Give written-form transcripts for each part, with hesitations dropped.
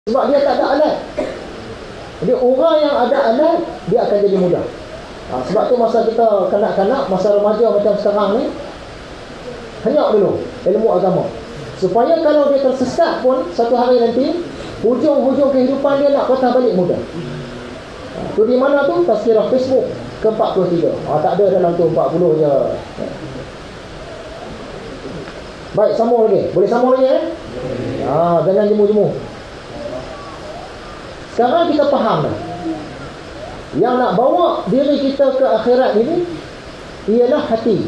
Sebab dia tak ada alat. Jadi orang yang ada alat, dia akan jadi mudah. Sebab tu masa kita kanak-kanak, masa remaja macam sekarang ni, henyak dulu ilmu agama, supaya kalau dia tersesat pun satu hari nanti, hujung-hujung kehidupan dia nak patah balik mudah. Tu di mana tu? Tazkirah Facebook ke-43. Tak ada dalam tu 40 je. Baik, sambung lagi. Boleh sambung lagi jangan jemu-jemu. Sekarang kita faham dah. Yang nak bawa diri kita ke akhirat ini ialah hati.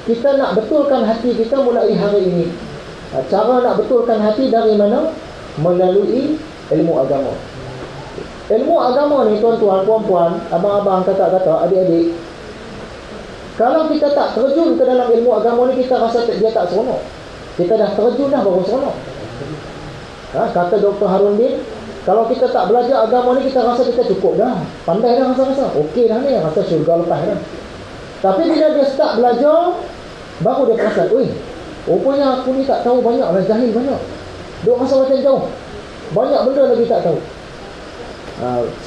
Kita nak betulkan hati kita mulai hari ini. Cara nak betulkan hati dari mana? Melalui ilmu agama. Ilmu agama ni tuan-tuan, puan-puan, abang-abang, kakak-kakak, adik-adik, kalau kita tak terjun ke dalam ilmu agama ni, kita rasa dia tak seronok. Kita dah terjun dah baru seronok. Kata Dr. Harun Bin, kalau kita tak belajar agama ni, kita rasa kita cukup dah, pandai dah rasa-rasa, okey dah ni, rasa syurga lepas dah. Tapi bila dia start belajar, baru dia perasan, rupanya aku ni tak tahu banyak lah, jahil banyak. Dia rasa macam jauh, banyak benda lagi tak tahu.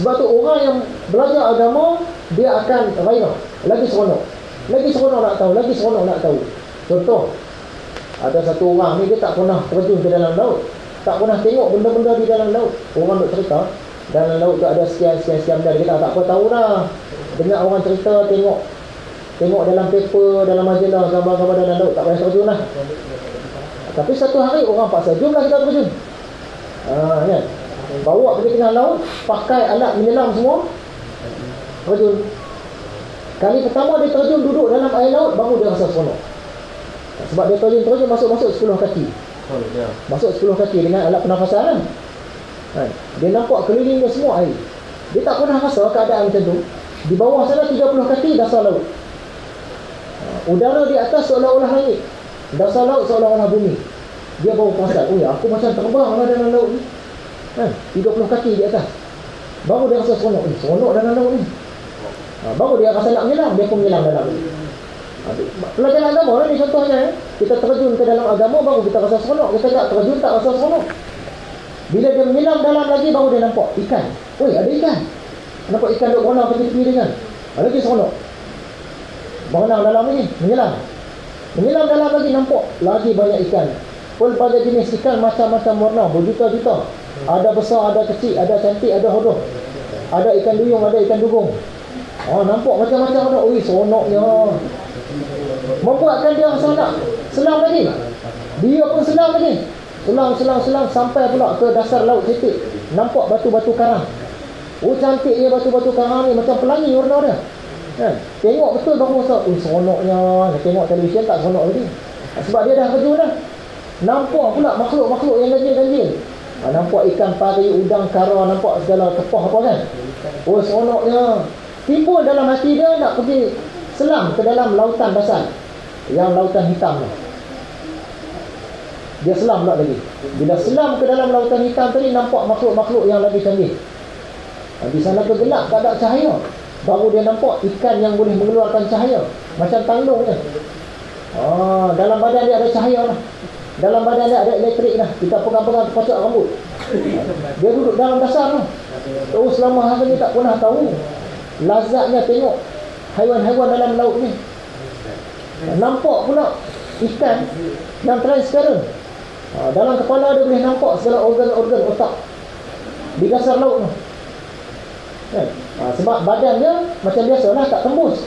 Sebab tu orang yang belajar agama, dia akan gairah, lagi seronok. Lagi seronok nak tahu, lagi seronok nak tahu. Contoh, ada satu orang ni, dia tak pernah terjun ke dalam laut, tak pernah tengok benda-benda di dalam laut. Orang duk cerita, dalam laut tu ada sekian-sekian benda. Dia kata, tak apa tahu dah. Dengar orang cerita, tengok dalam paper, dalam majalah, gambar-gambar dalam laut, tak payah terjun lah. Tapi satu hari orang paksa, jomlah kita terjun. Kan? Bawa pergi tengah laut, pakai alat menyelam semua, terjun. Kali pertama dia terjun, duduk dalam air laut, baru dia rasa seronok. Sebab dia terjun masuk 10 kaki. Masuk 10 kaki dengan alat pernafasan kan? Dia nampak keliling dia semua air. Dia tak pernah rasa keadaan macam tu. Di bawah sana 30 kaki dasar laut. Udara di atas seolah-olah langit, dasar laut seolah-olah bumi. Dia baru perasan, aku macam terbang lah dalam laut ni kan? 30 kaki di atas. Baru dia rasa seronok. Seronok dalam laut ni. Baru dia rasa nak menyelam, dia pun menyelam dalam ni. Pelajaran agama ni contohnya, kita terjun ke dalam agama, baru kita rasa seronok. Kita tak terjun, tak rasa seronok. Bila dia menyelam dalam lagi, baru dia nampak ikan. Ada ikan. Nampak ikan duk berenang tepi-tepi dia kan? Lagi seronok. Berenang dalam ni, menyelam dalam lagi, nampak lagi banyak ikan. Pelbagai jenis ikan, macam-macam warna, berjuta-juta. Ada besar, ada kecil, ada cantik, ada hodoh. Ada ikan duyung, ada ikan dugong. Nampak macam-macam ada. Seronoknya. Membuatkan dia rasa nak selam lagi. Dia pun selam lagi. Selam sampai pula ke dasar laut titik. Nampak batu-batu karang. Cantiknya batu-batu karang ni, macam pelangi warna dia kan? Tengok betul baru rasa seronoknya. Tengok televisyen tak seronok lagi. Sebab dia dah terjun dah. Nampak pula makhluk-makhluk yang ganjil-ganjil. Nampak ikan pari, udang, kara, nampak segala tepah apa kan? Seronoknya. Timbul dalam hati dia nak pergi selam ke dalam lautan dasar, yang lautan hitam lah. Dia selam pula lagi. Bila selam ke dalam lautan hitam tadi, nampak makhluk-makhluk yang lagi canggih. Di sana gelap, tak ada cahaya. Baru dia nampak ikan yang boleh mengeluarkan cahaya, macam tandung je. Dalam badan dia ada cahaya lah. Dalam badan dia ada elektrik lah. Kita pegang-pegang kocok rambut. Dia duduk dalam dasar lah. Selama hari ni tak pernah tahu lazatnya tengok haiwan-haiwan dalam laut ni. Nampak pula ikan yang transparent. Dalam kepala dia boleh nampak segala organ-organ otak di dasar laut tu. Sebab badan dia macam biasalah, tak tembus.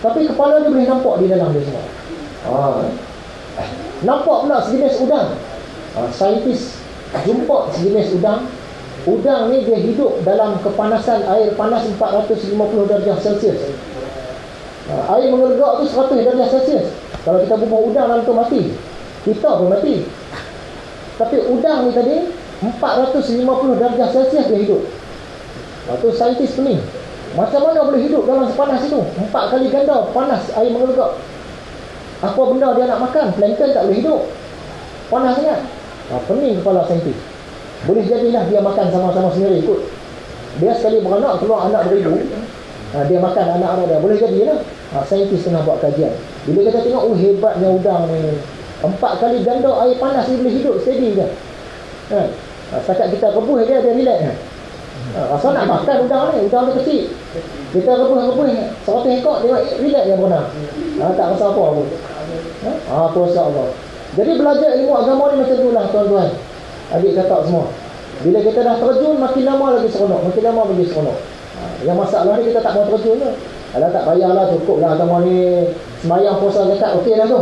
Tapi kepala dia boleh nampak di dalam dia semua. Nampak pula sejenis udang. Saintis jumpa sejenis udang. Udang ni dia hidup dalam kepanasan air panas 450 darjah Celsius. Air mengelegak tu 100 darjah Celsius. Kalau kita bubuh udang dalam tu mati, kita pun mati. Tapi udang ni tadi 450 darjah Celsius dia hidup. Tu saintis pening, macam mana boleh hidup dalam sepanas itu? 4 kali ganda panas air mengelegak. Apa benda dia nak makan? Plankton tak boleh hidup, panas sangat. Pening kepala saintis. Boleh jadilah dia makan sama-sama sendiri ikut. Dia sekali beranak, keluar anak beribu, dia makan anak-anak dia. Boleh jadilah. Saintis tengah buat kajian. Bila kita tengok, hebatnya udang ni, 4 kali ganda air panas dia boleh hidup steady je. Setakat kita rebus dia relax kan. Rasa nak makan udang ni kecil. Kita rebus 100 ekor dia relax dia berenang. Tak rasa apa pun. Puasa Allah. Jadi belajar ilmu agama ni macam itulah tuan-tuan, adik kakak semua. Bila kita dah terjun, makin lama lagi seronok. Yang masalah ni kita tak mau terjun je. Alah tak payahlah, cukuplah agama ni, sembahyang puasa zakat okey lah tu.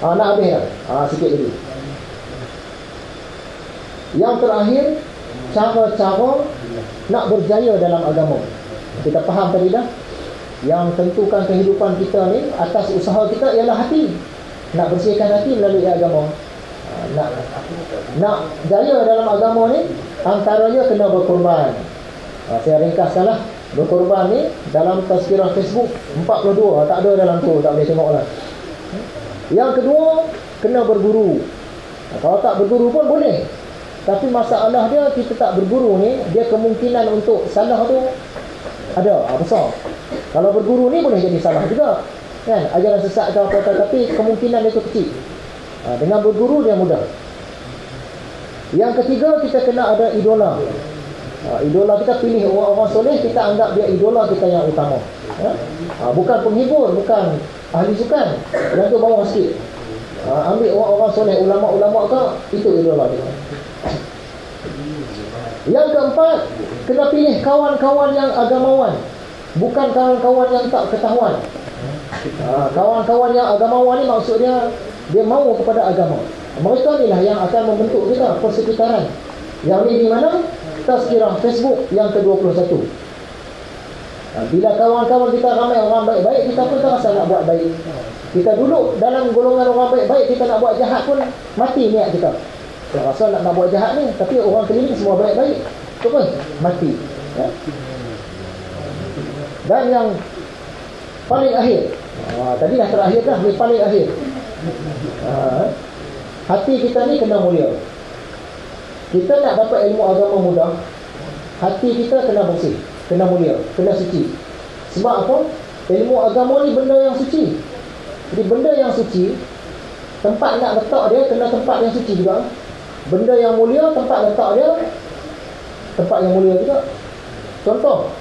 Nak habis dah. Sikit lagi. Yang terakhir, cara-cara nak berjaya dalam agama. Kita faham tadi dah. Yang tentukan kehidupan kita ni atas usaha kita ialah hati. Nak bersihkan hati melalui agama. Nak jaya dalam agama ni, antaranya kena berkorban. Saya ringkaskanlah. Berkorban ni dalam tazkirah Facebook 42, tak ada dalam tu, tak boleh tengok lah. Yang kedua, kena berguru. Kalau tak berguru pun boleh. Tapi masalah dia, kita tak berguru ni, dia kemungkinan untuk salah tu ada, besar. Kalau berguru ni boleh jadi salah juga kan, ajaran sesat ke apa-apa, tapi kemungkinan dia tu kecil. Dengan berguru dia mudah. Yang ketiga, kita kena ada idola. Idola kita pilih orang-orang soleh, kita anggap dia idola kita yang utama. Bukan penghibur, bukan ahli sukan, yang tu bawah sikit. Ambil orang-orang soleh, ulama-ulama ke, itu idola kita. Yang keempat, kena pilih kawan-kawan yang agamawan, bukan kawan-kawan yang tak ketahuan. Kawan-kawan yang agamawan ni maksudnya dia mahu kepada agama. Mereka inilah yang akan membentuk kita persekitaran. Yang ni di mana? Tazkirah Facebook yang ke-21. Bila kawan-kawan kita ramai orang baik-baik, kita pun terasa nak buat baik. Kita duduk dalam golongan orang baik-baik, kita nak buat jahat pun mati niat kita. Kita rasa nak buat jahat ni, tapi orang keliling semua baik-baik, tu pun mati. Dan yang paling akhir, tadi dah terakhir dah, ni paling akhir. Hati kita ni kena mulia. Kita nak dapat ilmu agama mudah, hati kita kena bersih, kena mulia, kena suci. Sebab apa? Ilmu agama ni benda yang suci. Jadi benda yang suci, tempat nak letak dia kena tempat yang suci juga. Benda yang mulia, tempat letak dia tempat yang mulia juga. Contoh,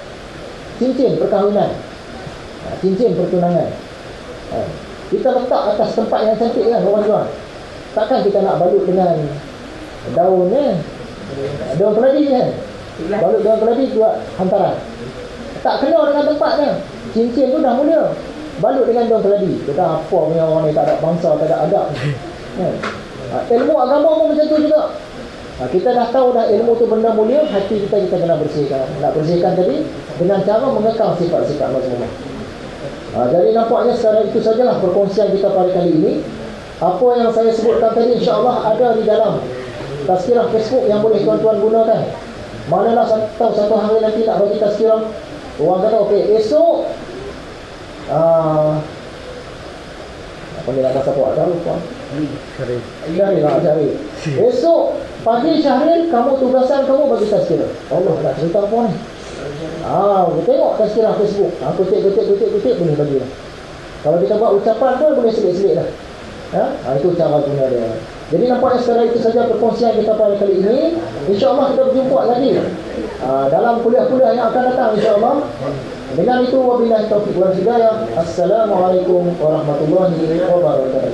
cincin perkahwinan, cincin pertunangan, kita letak atas tempat yang cantik kan, orang jual. Takkan kita nak balut dengan daun daun keladi kan, balut daun keladi buat hantaran. Tak kena dengan tempatnya. Cincin tu dah mulia, balut dengan daun keladi. Kita apa punya orang ni, tak ada bangsa, tak ada adab kan? Ilmu agama pun macam tu juga. Kita dah tahu dah ilmu tu benda mulia, hati kita kena bersihkan. Nak bersihkan tadi dengan cara mengekang sifat-sifat mazmumah. Jadi nampaknya sekarang itu sajalah perkongsian kita pada kali ini. Apa yang saya sebutkan tadi insya-Allah ada di dalam tazkirah Facebook yang boleh tuan-tuan gunakan. Manalah tahu satu hari nanti nak bagi tazkirah, orang kata okey, esok apa ni nak kata apa tahu puan? Syaril. Esok pagi Syahril, kamu tugasan kamu bagi tazkirah. Allah nak cerita apa ni? Tengok tazkirah Facebook. Kutip boleh bagi lah. Kalau kita buat ucapan pun boleh selit-selit lah. Itu cara guna dia. Jadi nampaknya sekarang itu saja perkongsian kita pada kali ini. InsyaAllah kita berjumpa lagi dalam kuliah-kuliah yang akan datang insyaAllah. Dengan itu wabillahi taufiq wal hidayah. Assalamualaikum warahmatullahi wabarakatuh.